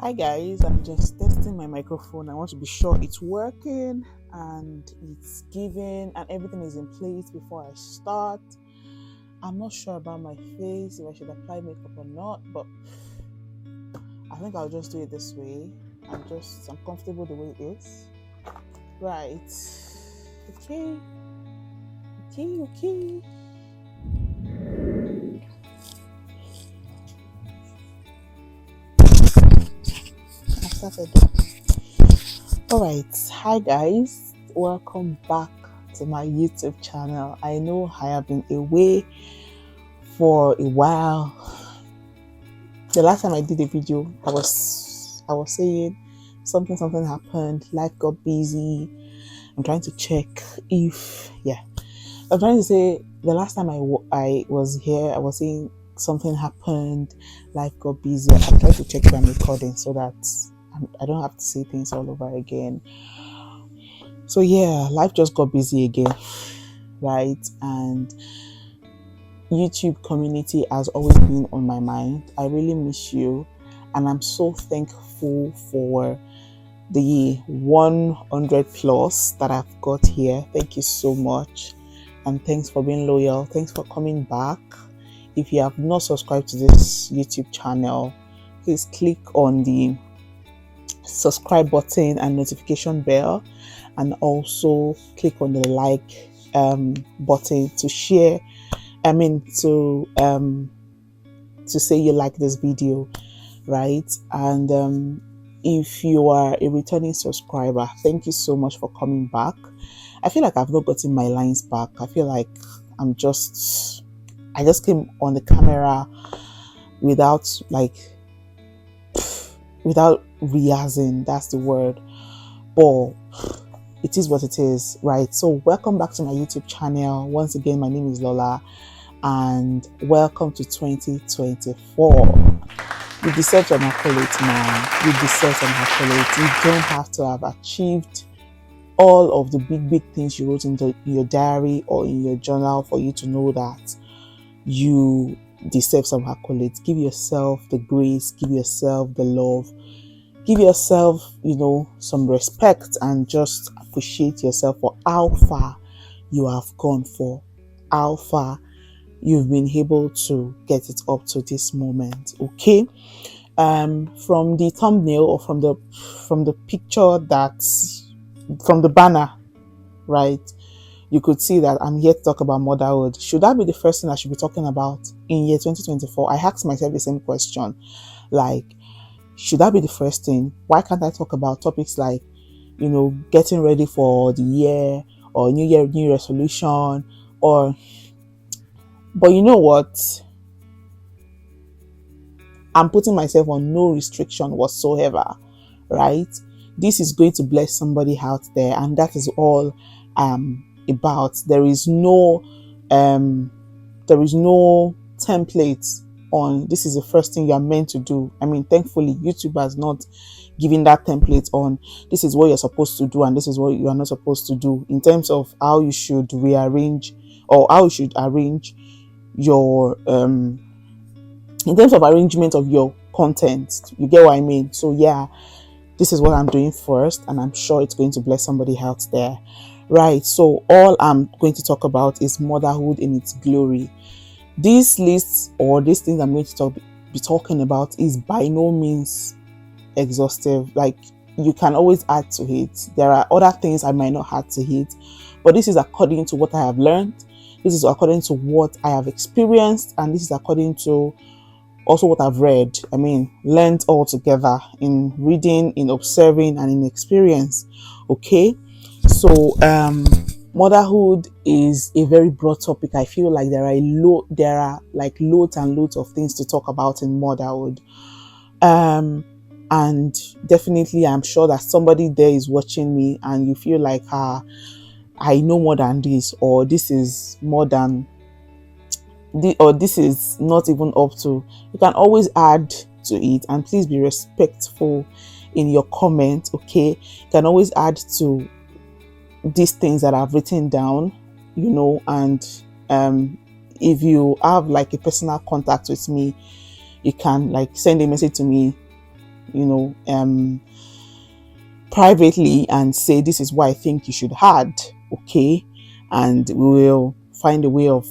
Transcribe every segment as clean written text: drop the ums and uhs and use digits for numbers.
Hi guys, I'm just testing my microphone. I want to be sure it's working and it's giving and everything is in place before I start. I'm not sure about my face, if I should apply makeup or not, but I think I'll just do it this way. I'm comfortable the way it is. Right. Okay. I started. Alright, hi guys, welcome back to my YouTube channel. I know I have been away for a while. The last time I did a video, I was saying something happened, life got busy. I'm trying to check if I'm trying to say the last time I was here, I was saying something happened, life got busy. I'm trying to check if I'm recording so that I don't have to say things all over again. So yeah, life just got busy again, right? And YouTube community has always been on my mind. I really miss you, and I'm so thankful for the 100 plus that I've got here. Thank you so much, and thanks for being loyal. Thanks for coming back. If you have not subscribed to this YouTube channel, please click on the subscribe button and notification bell, and also click on the like button to share. To say you like this video, right? And if you are a returning subscriber, thank you so much for coming back. I feel like I've not gotten my lines back. I feel like I just came on the camera without rehearsing, that's the word, but it is what it is, right? So welcome back to my YouTube channel. Once again, my name is Lola, and welcome to 2024. You deserve some accolades, man. You deserve some accolades. You don't have to have achieved all of the big things you wrote in your diary or in your journal for you to know that you deserve some accolades. Give yourself the grace, give yourself the love, give yourself, some respect, and just appreciate yourself for how far you have gone, for how far you've been able to get it up to this moment. Okay. From the thumbnail or from the picture from the banner, right, you could see that I'm here to talk about motherhood. Should that be the first thing I should be talking about in year 2024? I asked myself the same question. Should that be the first thing? Why can't I talk about topics like, getting ready for the year, or new year, new resolution, but you know what? I'm putting myself on no restriction whatsoever, right? This is going to bless somebody out there, and that is all about. There is no template on this is the first thing you are meant to do. Thankfully, YouTube has not given that template on this is what you're supposed to do and this is what you are not supposed to do, in terms of how you should rearrange or how you should arrange your in terms of arrangement of your content. You get what I mean? So yeah, this is what I'm doing first, and I'm sure it's going to bless somebody out there, right? So all I'm going to talk about is motherhood in its glory. These lists or these things I'm going to be talking about is by no means exhaustive. You can always add to it. There are other things I might not add to it, but this is according to what I have learned. This is according to what I have experienced, and this is according to also what I've read. Learned all together in reading, in observing, and in experience. Okay, so motherhood is a very broad topic. I feel like there are loads and loads of things to talk about in motherhood. And definitely, I'm sure that somebody there is watching me, and you feel like, I know more than this, or this is more than or this is not even up to. You can always add to it, and please be respectful in your comment. Okay, you can always add to these things that I've written down, and if you have a personal contact with me, you can send a message to me privately and say, this is what I think you should had, okay? And we will find a way of,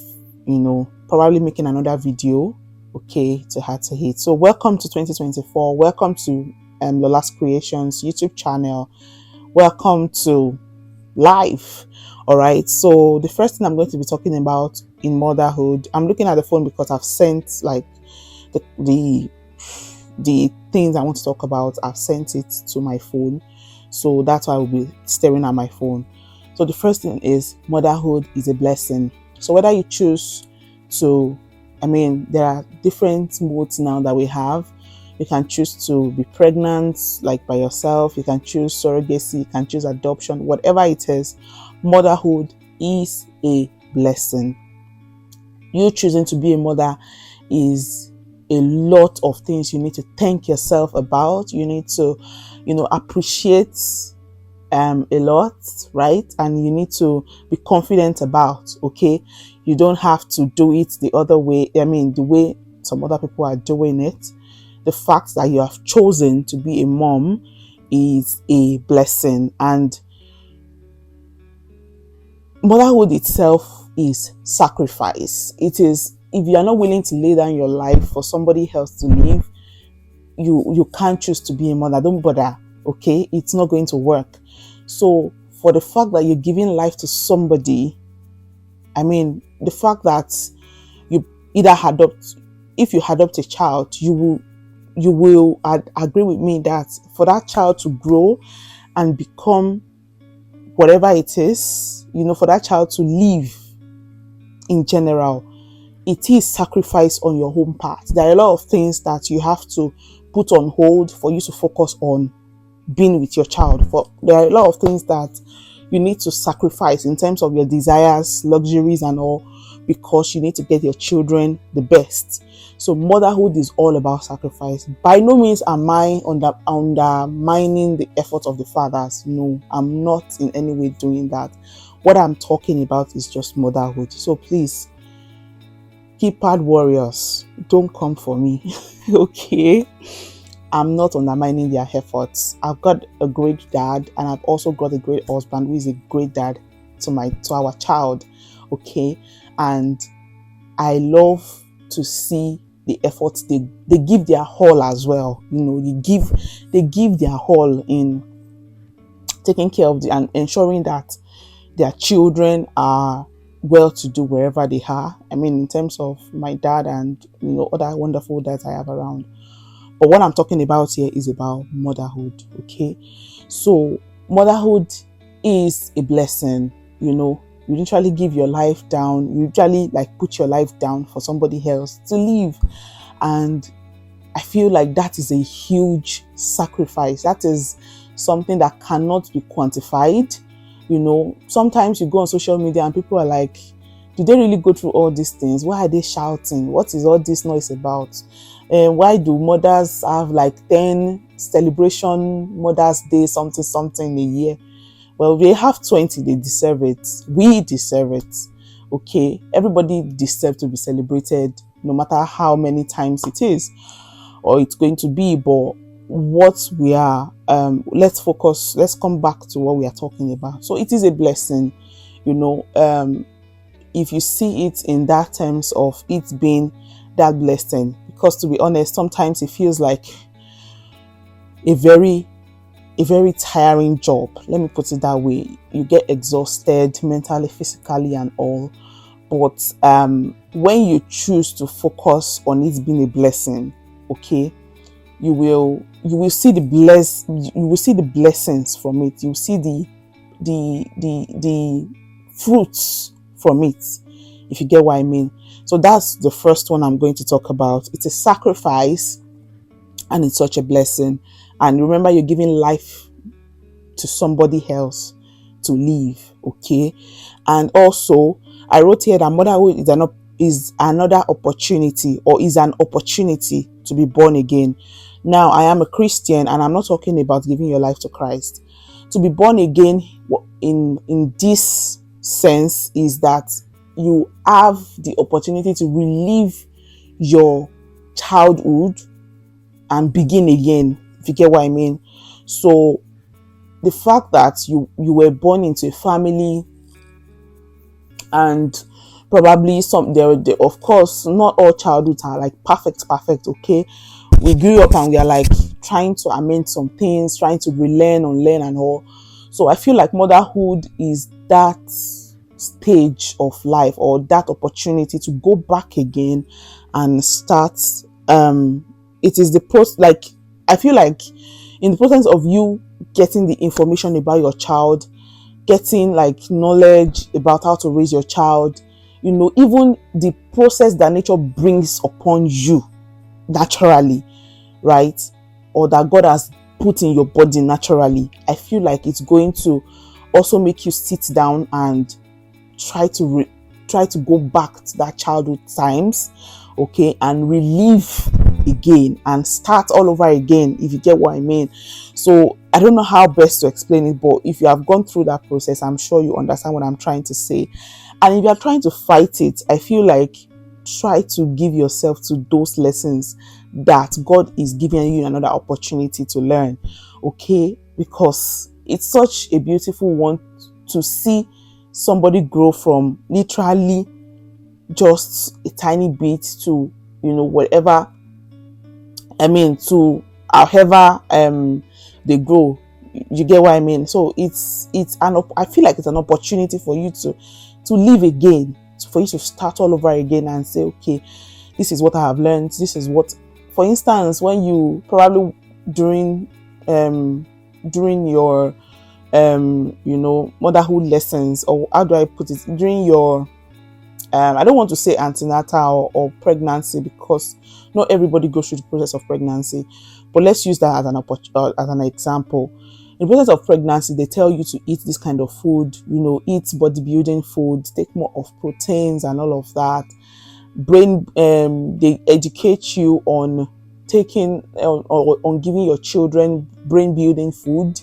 probably making another video, okay, to heart to hate. So welcome to 2024. Welcome to Lola's Creations YouTube channel. Welcome to life. All right. So the first thing I'm going to be talking about in motherhood, I'm looking at the phone because I've sent like the things I want to talk about. I've sent it to my phone. So that's why I will be staring at my phone. So the first thing is, motherhood is a blessing. So whether you choose to, there are different modes now that we have. You can choose to be pregnant, like by yourself. You can choose surrogacy. You can choose adoption. Whatever it is, motherhood is a blessing. You choosing to be a mother is a lot of things you need to thank yourself about. You need to, appreciate a lot, right? And you need to be confident about, okay? You don't have to do it the other way. The way some other people are doing it. The fact that you have chosen to be a mom is a blessing. And motherhood itself is sacrifice. It is, if you are not willing to lay down your life for somebody else to live, you can't choose to be a mother. Don't bother, okay? It's not going to work. So for the fact that you're giving life to somebody, the fact that you either if you adopt a child, you will agree with me that for that child to grow and become whatever it is, for that child to live in general, it is sacrifice on your home part. There are a lot of things that you have to put on hold for you to focus on being with your child. There are a lot of things that you need to sacrifice in terms of your desires, luxuries and all, because you need to get your children the best. So motherhood is all about sacrifice. By no means am I undermining the effort of the fathers. No, I'm not in any way doing that. What I'm talking about is just motherhood. So please, keypad warriors, don't come for me. Okay? I'm not undermining their efforts. I've got a great dad, and I've also got a great husband who is a great dad to our child. Okay? And I love to see the efforts they give their all as well. They give their all in taking care of and ensuring that their children are well to do wherever they are. In terms of my dad and other wonderful dads I have around. But what I'm talking about here is about motherhood. Okay, so motherhood is a blessing. You literally give your life down. You literally put your life down for somebody else to live. And I feel like that is a huge sacrifice. That is something that cannot be quantified. Sometimes you go on social media and people are like, do they really go through all these things? Why are they shouting? What is all this noise about? And why do mothers have 10 celebration Mother's Day, something a year? Well, they have 20, they deserve it. We deserve it. Okay, everybody deserves to be celebrated, no matter how many times it is or it's going to be. But what we are, let's come back to what we are talking about. So it is a blessing, if you see it in that terms of it being that blessing. Because to be honest, sometimes it feels like a very tiring job. Let me put it that way. You get exhausted mentally, physically and all. But when you choose to focus on it being a blessing, okay, you will see the blessings from it. You see the fruits from it, if you get what I mean. So that's the first one I'm going to talk about. It's a sacrifice and it's such a blessing. And remember, you're giving life to somebody else to live, okay? And also, I wrote here that motherhood is another opportunity, or is an opportunity to be born again. Now, I am a Christian, and I'm not talking about giving your life to Christ. To be born again in this sense is that you have the opportunity to relive your childhood and begin again. if you get what I mean. So the fact that you were born into a family, and probably some there of course not all childhoods are like perfect, okay. We grew up and we are like trying to amend some things, trying to relearn, unlearn and all. So I feel like motherhood is that stage of life, or that opportunity to go back again and start. It is the process, like I feel like in the process of you getting the information about your child, getting like knowledge about how to raise your child, even the process that nature brings upon you naturally, right? Or that God has put in your body naturally, I feel like it's going to also make you sit down and try to go back to that childhood times, okay, and relive again and start all over again, if you get what I mean. So I don't know how best to explain it, but if you have gone through that process, I'm sure you understand what I'm trying to say. And if you are trying to fight it, I feel like try to give yourself to those lessons that God is giving you another opportunity to learn, okay? Because it's such a beautiful one to see somebody grow from literally just a tiny bit to whatever, to however they grow. You get what I mean? So I feel like it's an opportunity for you to live again, for you to start all over again and say, okay, this is what I have learned. This is what, for instance, when you probably during your motherhood lessons, or how do I put it, during your I don't want to say antenatal or pregnancy, because not everybody goes through the process of pregnancy, but let's use that as an example. In the process of pregnancy, they tell you to eat this kind of food, eat bodybuilding food, take more of proteins and all of that. They educate you on taking on giving your children brain building food,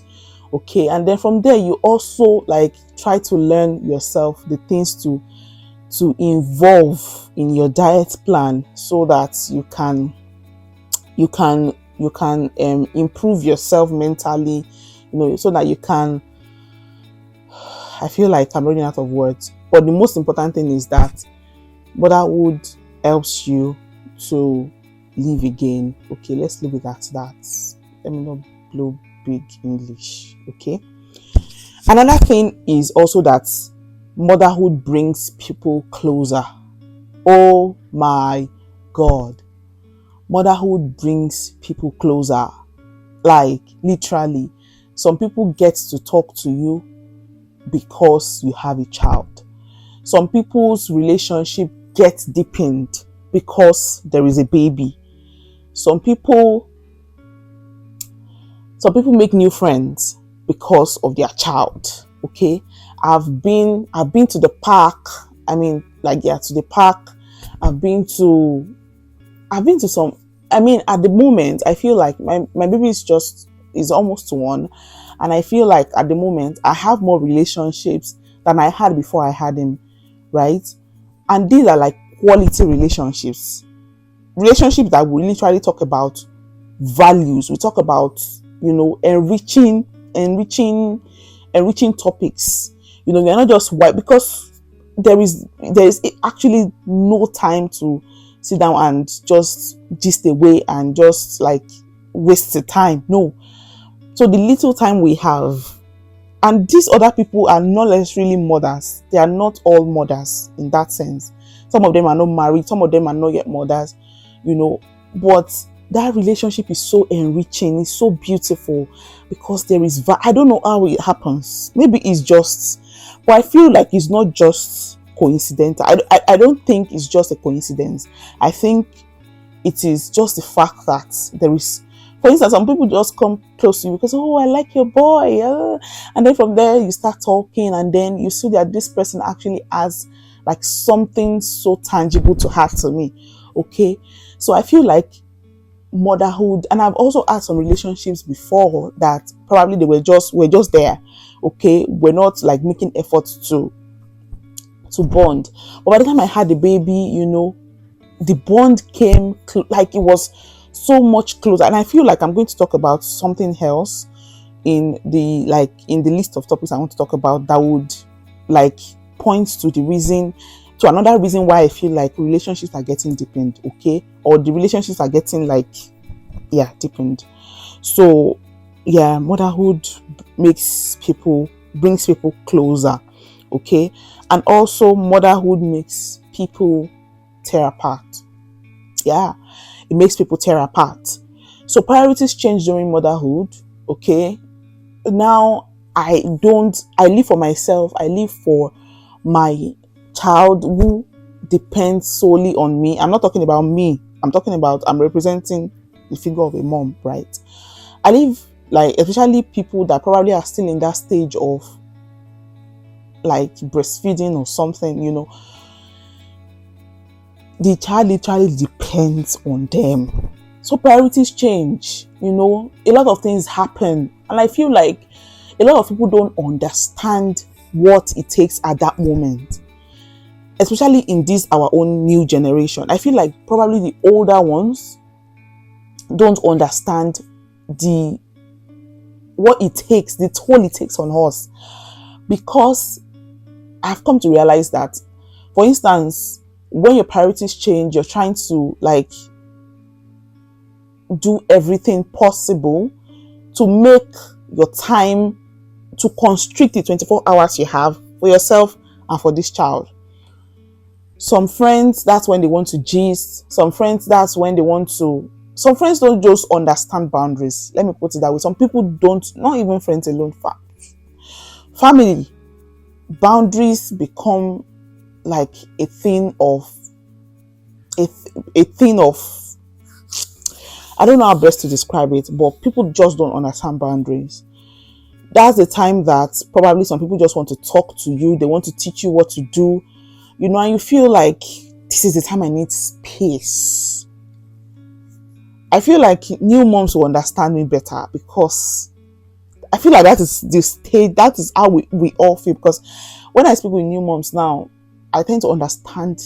okay, and then from there you also like try to learn yourself the things to involve in your diet plan, so that you can improve yourself mentally, so that you can, I feel like I'm running out of words, but the most important thing is that motherhood helps you to live again. Okay, let's leave it at that. Let me not blow big English, okay? Another thing is also that motherhood brings people closer. Oh my God. Motherhood brings people closer. Like literally, some people get to talk to you because you have a child. Some people's relationship gets deepened because there is a baby. Some people make new friends because of their child. Okay, I've been to the park. To the park. I've been to some. At the moment, I feel like my baby is almost 1, and I feel like at the moment I have more relationships than I had before I had him, right? And these are like quality relationships that we literally talk about values. We talk about enriching topics. We are not just white, because there is actually no time to sit down and just gist away and just like waste the time. No. So the little time we have, and these other people are not necessarily mothers. They are not all mothers in that sense. Some of them are not married. Some of them are not yet mothers, but that relationship is so enriching. It's so beautiful because there is, I don't know how it happens. Maybe it's just, but I feel like it's not just coincidental. I don't think it's just a coincidence. I think it is just the fact that there is, for instance, some people just come close to you because, oh, I like your boy. And then from there you start talking, and then you see that this person actually has like something so tangible to have to me. Okay. So I feel like motherhood, and I've also had some relationships before that probably we're just there. Okay. We're not like making efforts to bond. But by the time I had the baby, the bond came like it was so much closer. And I feel like I'm going to talk about something else in the list of topics I want to talk about that would like point to another reason why I feel like relationships are getting deepened, okay? Or the relationships are getting deepened. So yeah, motherhood brings people closer, okay? And also motherhood makes people tear apart. Yeah, it makes people tear apart. So priorities change during motherhood, okay? Now I live for myself. I live for my child who depends solely on me. I'm not talking about me. I'm representing the figure of a mom, right? I live especially people that probably are still in that stage of breastfeeding or something, the child literally depends on them. So priorities change, a lot of things happen. And I feel like a lot of people don't understand what it takes at that moment, especially in this our own new generation. I feel like probably the older ones don't understand what it takes, the toll it takes on us. Because I've come to realize that, for instance, when your priorities change, you're trying to do everything possible to make your time, to constrict the 24 hours you have for yourself and for this child. Some friends, that's when they want to gist. Some friends don't just understand boundaries. Let me put it that way. Some people don't, not even friends alone, family. Boundaries become like a thing of I don't know how best to describe it, but people just don't understand boundaries. That's the time that probably some people just want to talk to you. They want to teach you what to do, and you feel like this is the time I need space. I feel like new moms will understand me better, because I feel like that is the stage, that is how we all feel. Because when I speak with new moms now, I tend to understand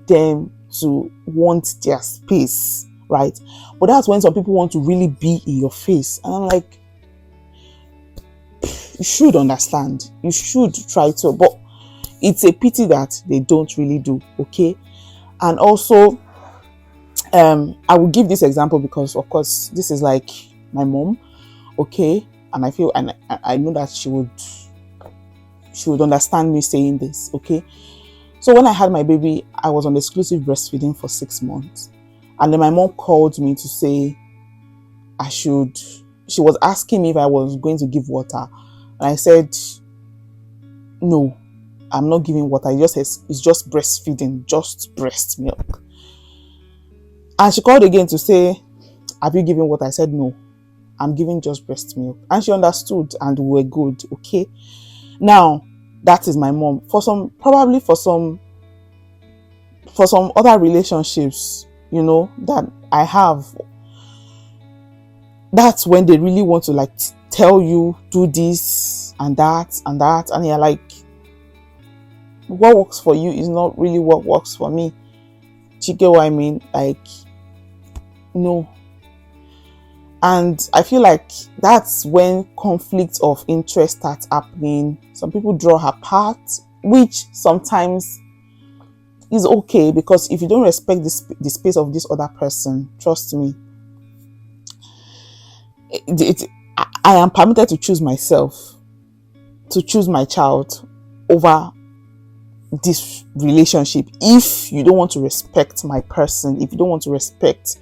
them to want their space, right? But that's when some people want to really be in your face. And I'm like, you should understand. You should try to. But it's a pity that they don't really do, okay? And also, I will give this example because, of course, this is like my mom, okay? And I feel, and I know that she would understand me saying this, okay? So when I had my baby, I was on exclusive breastfeeding for 6 months. And then my mom called me to say she was asking me if I was going to give water. And I said, no, I'm not giving water. It's just breastfeeding, just breast milk. And she called again to say, have you given water? I said, no, I'm giving just breast milk. And she understood and we were good, okay? Now, that is my mom. For some other relationships, that I have, that's when they really want to tell you, do this and that and that. And you're like, what works for you is not really what works for me. Do you get what I mean? No. And I feel like that's when conflict of interest starts happening. Some people draw apart, which sometimes is okay, because if you don't respect the space of this other person, trust me, I am permitted to choose myself, to choose my child over this relationship. If you don't want to respect my person, if you don't want to respect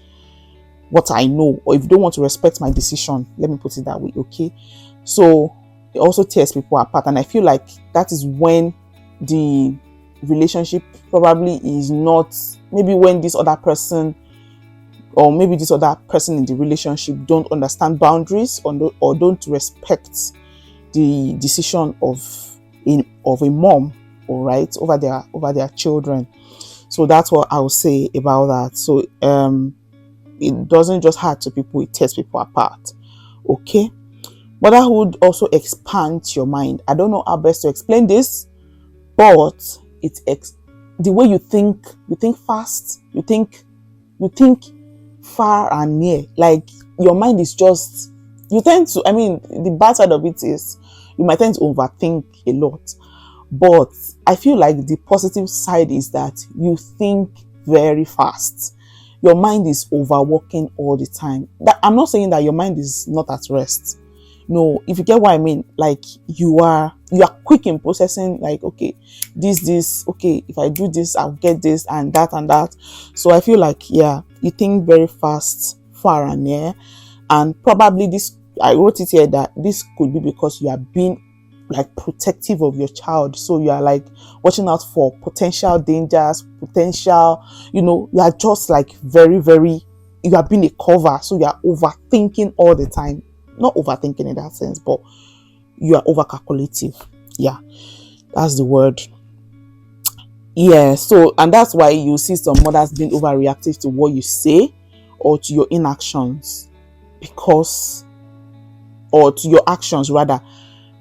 what I know, or if you don't want to respect my decision, let me put it that way, okay? So it also tears people apart. And I feel like that is when the relationship probably is not, maybe when this other person or maybe this other person in the relationship don't understand boundaries or don't respect the decision of a mom, all right, over their children. So that's what I will say about that. So it doesn't just hurt to people, it tears people apart, okay? Motherhood also expands your mind. I don't know how best to explain this, but the way you think fast, you think far and near. Like your mind is just, you tend to, I mean, the bad side of it is you might tend to overthink a lot. But I feel like the positive side is that you think very fast. Your mind is overworking all the time. That, I'm not saying that your mind is not at rest. No, if you get what I mean, like you are quick in processing, like, okay, this, okay, if I do this, I'll get this and that and that. So I feel like, yeah, you think very fast, far and near. And probably this, I wrote it here that this could be because you are being like protective of your child. So you are like watching out for potential dangers, potential, you are just like very, very, you are being a cover. So you are overthinking all the time. Not overthinking in that sense, but you are over calculative. Yeah, that's the word. Yeah, so, and that's why you see some mothers being overreactive to what you say or to your inactions, because, or to your actions rather,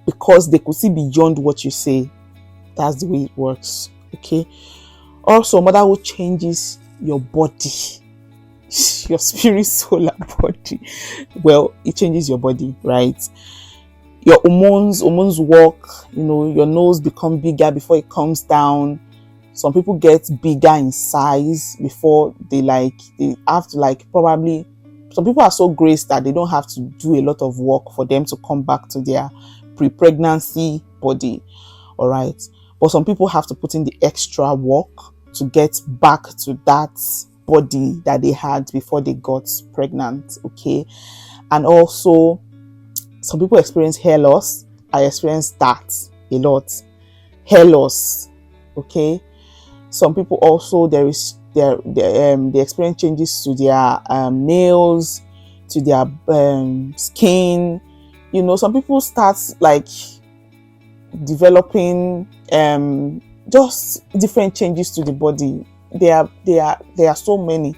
because they could see beyond what you say. That's the way it works. Okay. Also, motherhood changes your body, your spirit, soul, and body. Well, it changes your body, right? Your hormones work. Your nose become bigger before it comes down. Some people get bigger in size before they have to probably. Some people are so graced that they don't have to do a lot of work for them to come back to their pre-pregnancy body. All right. But some people have to put in the extra work to get back to that body that they had before they got pregnant. Okay. And also, some people experience hair loss. I experienced that a lot. Hair loss. Okay. Some people also, they experience changes to their nails, to their skin. Some people start like developing just different changes to the body. There are so many.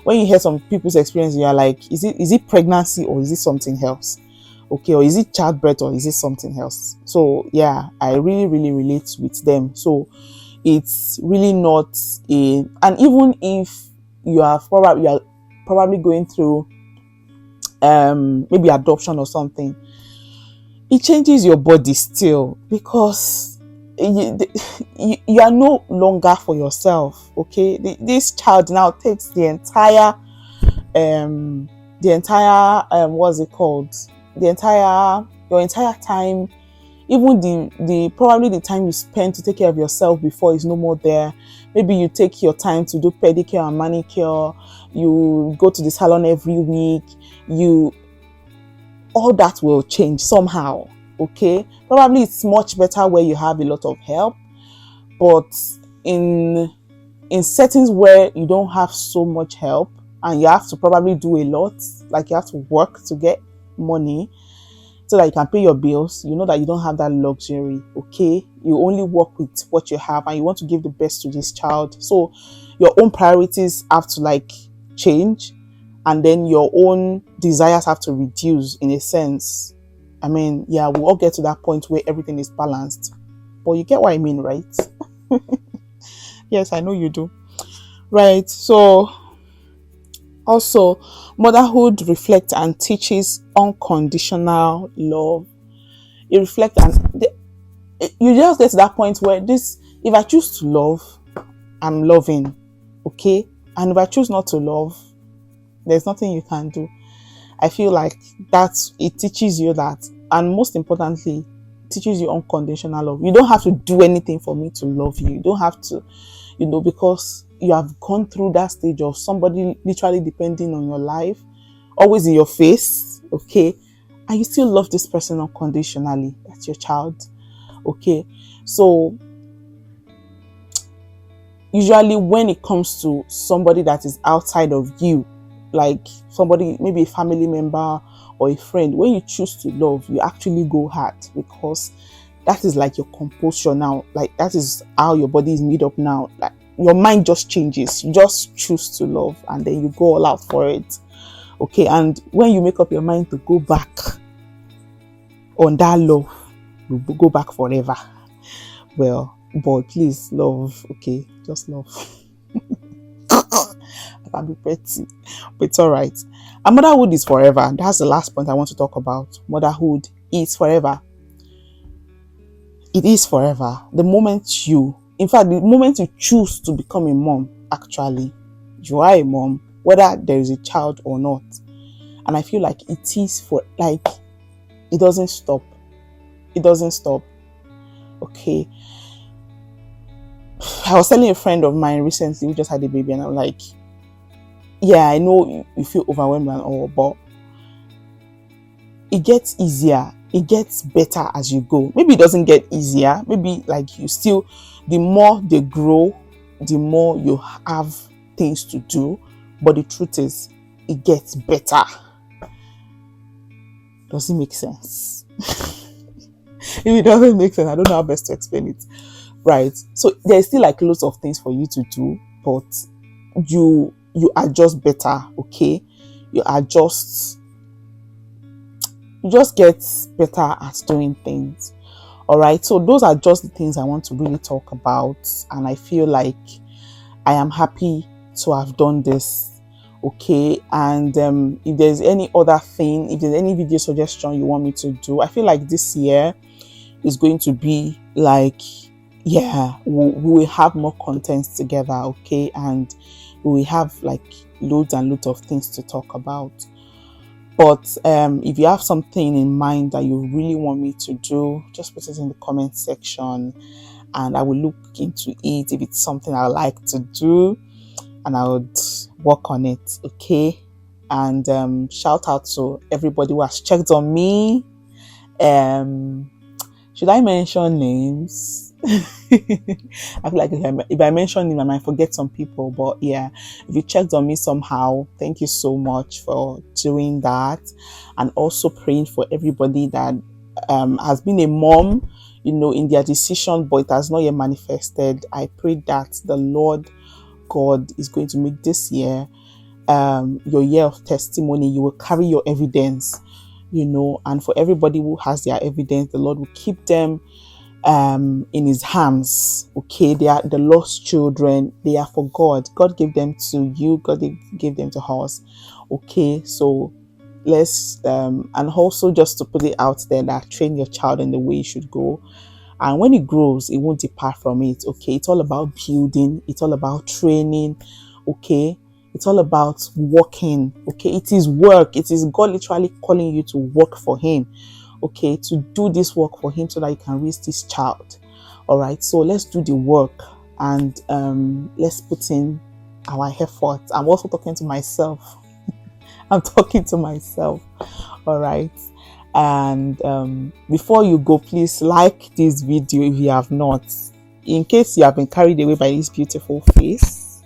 When you hear some people's experience, you are like, is it pregnancy or is it something else? Okay, or is it childbirth or is it something else? So yeah, I really, really relate with them. So it's really not and even if you are probably going through maybe adoption or something, it changes your body still, because you are no longer for yourself. Okay, this child now takes the entire what's it called, your entire time. Even the probably the time you spend to take care of yourself before is no more there. Maybe you take your time to do pedicure and manicure, you go to the salon every week, all that will change somehow. Okay, probably it's much better where you have a lot of help, but in settings where you don't have so much help and you have to probably do a lot, like you have to work to get money so that you can pay your bills, that you don't have that luxury. Okay, you only work with what you have and you want to give the best to this child, so your own priorities have to change, and then your own desires have to reduce in a sense. I mean, yeah, we'll all get to that point where everything is balanced, but you get what I mean, right? Yes, I know you do. Right. So also, motherhood reflects and teaches unconditional love. It reflects and you just get to that point where if I choose to love, I'm loving. Okay. And if I choose not to love, there's nothing you can do. I feel like it teaches you that, and most importantly, teaches you unconditional love. You don't have to do anything for me to love you. You don't have to, because you have gone through that stage of somebody literally depending on your life, always in your face, okay, and you still love this person unconditionally. That's your child. Okay, so usually when it comes to somebody that is outside of you, like somebody, maybe a family member or a friend, when you choose to love, you actually go hard, because that is like your composure now. Like that is how your body is made up now. Like your mind just changes. You just choose to love and then you go all out for it. Okay, and when you make up your mind to go back on that love, you go back forever. Well, but please love, okay, just love. I can be petty, but it's all right. And motherhood is forever. That's the last point I want to talk about. Motherhood is forever. It is forever. The moment the moment you choose to become a mom, actually, you are a mom, whether there is a child or not. And I feel like it is it doesn't stop. It doesn't stop. Okay. I was telling a friend of mine recently who just had a baby, and I'm like, yeah, I know you feel overwhelmed and all, but it gets easier. It gets better as you go. Maybe it doesn't get easier. Maybe the more they grow, the more you have things to do. But the truth is, it gets better. Does it make sense? If it doesn't make sense, I don't know how best to explain it. Right. So there's still like lots of things for you to do, but you are just better. Okay. You just get better at doing things. All right. So those are just the things I want to really talk about. And I feel like I am happy to have done this. Okay. And if there's any other thing, if there's any video suggestion you want me to do, I feel like this year is going to be like, yeah, we will have more content together. Okay. And we will have like loads and loads of things to talk about. But if you have something in mind that you really want me to do, just put it in the comment section and I will look into it if it's something I like to do, and I would work on it. Okay. And shout out to everybody who has checked on me. Should I mention names? I feel like if I mention them, I might forget some people. But yeah, if you checked on me somehow, thank you so much for doing that. And also praying for everybody that has been a mom, in their decision, but it has not yet manifested. I pray that the Lord God is going to make this year your year of testimony. You will carry your evidence, and for everybody who has their evidence, the Lord will keep them in his hands. Okay, they are the lost children. They are for God. God gave them to you. God gave them to us. Okay, so let's and also just to put it out there, that train your child in the way you should go, and when it grows, it won't depart from it. Okay, it's all about building. It's all about training. Okay, it's all about working. Okay, it is work. It is God literally calling you to work for him. Okay, to do this work for him so that you can raise this child. All right, so let's do the work and let's put in our effort. I'm also talking to myself. I'm talking to myself. All right, and before you go, please like this video if you have not, in case you have been carried away by this beautiful face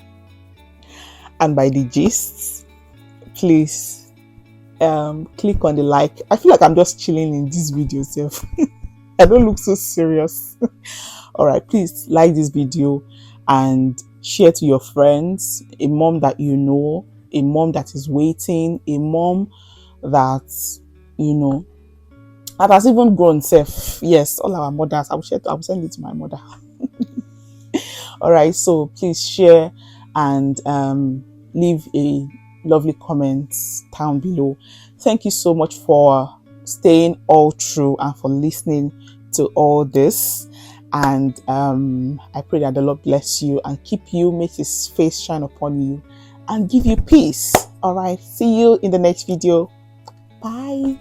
and by the gist. Please click on the like. I feel like I'm just chilling in this video self. I don't look so serious. All right, please like this video and share to your friends, a mom that you know, a mom that is waiting, a mom that that has even grown self. Yes, all our mothers. I will send it to my mother. All right, so please share and leave a lovely comments down below. Thank you so much for staying all through and for listening to all this. And I pray that the Lord bless you and keep you, make his face shine upon you and give you peace. All right, see you in the next video. Bye.